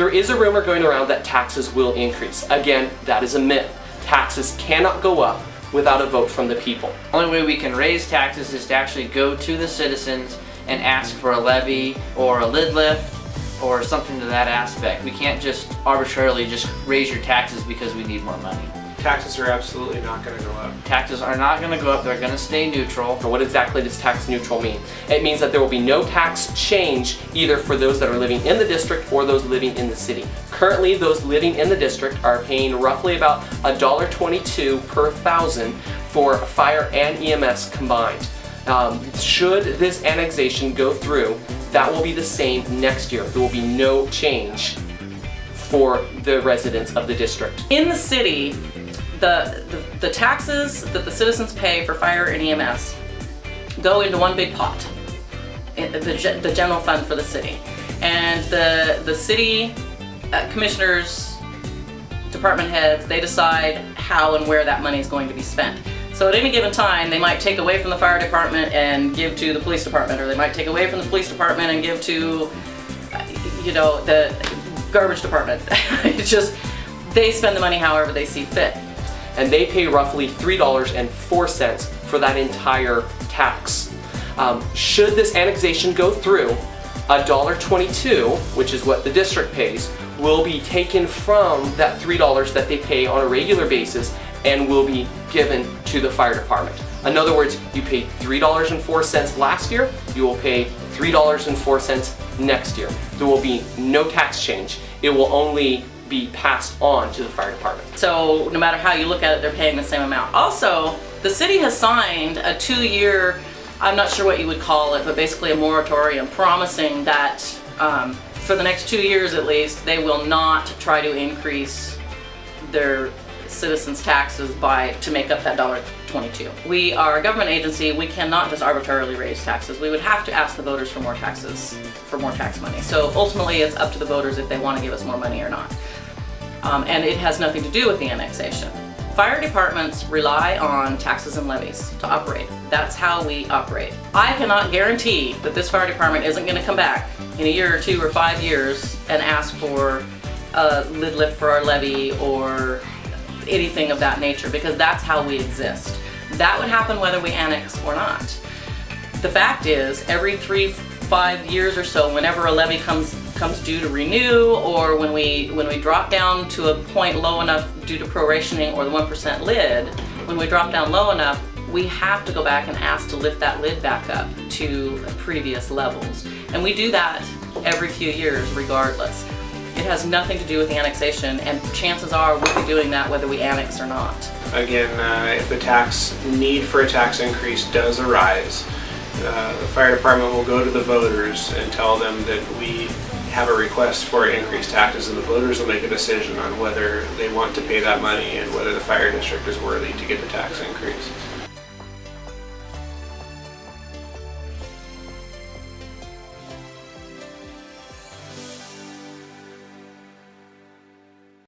There is a rumor going around that taxes will increase. Again, that is a myth. Taxes cannot go up without a vote from the people. The only way we can raise taxes is to actually go to the citizens and ask for a levy or a lid lift or something to that aspect. We can't just arbitrarily just raise your taxes because we need more money. Taxes are absolutely not going to go up. Taxes are not going to go up, they're going to stay neutral. What exactly does tax neutral mean? It means that there will be no tax change either for those that are living in the district or those living in the city. Currently, those living in the district are paying roughly about $1.22 per thousand for fire and EMS combined. Should this annexation go through, that will be the same next year. There will be no change for the residents of the district. In the city, the taxes that the citizens pay for fire and EMS go into one big pot, the general fund for the city. And the city commissioners, department heads, they decide how and where that money is going to be spent. So at any given time, they might take away from the fire department and give to the police department, or they might take away from the police department and give to, the garbage department. It's just, they spend the money however they see fit. And they pay roughly $3.04 for that entire tax. Should this annexation go through, $1.22, which is what the district pays, will be taken from that $3 that they pay on a regular basis and will be given to the fire department. In other words, you paid $3.04 last year, you will pay $3.04 next year. There will be no tax change. It will only be passed on to the fire department. So no matter how you look at it, they're paying the same amount. Also, the city has signed a 2-year, I'm not sure what you would call it, but basically a moratorium promising that for the next 2 years at least, they will not try to increase their citizens' taxes to make up that $1.22. We are a government agency. We cannot just arbitrarily raise taxes. We would have to ask the voters for more taxes, for more tax money. So ultimately, it's up to the voters if they want to give us more money or not. And it has nothing to do with the annexation. Fire departments rely on taxes and levies to operate. That's how we operate. I cannot guarantee that this fire department isn't going to come back in a year or 2 or 5 years and ask for a lid lift for our levy or anything of that nature, because that's how we exist. That would happen whether we annex or not. The fact is, every 3-5 years or so, whenever a levy comes due to renew, or when we drop down to a point low enough due to prorationing or the 1% lid, when we drop down low enough, we have to go back and ask to lift that lid back up to previous levels. And we do that every few years regardless. It has nothing to do with the annexation, and chances are we'll be doing that whether we annex or not. Again, if the need for a tax increase does arise, the fire department will go to the voters and tell them that we have a request for increased taxes, and the voters will make a decision on whether they want to pay that money and whether the fire district is worthy to get the tax increase.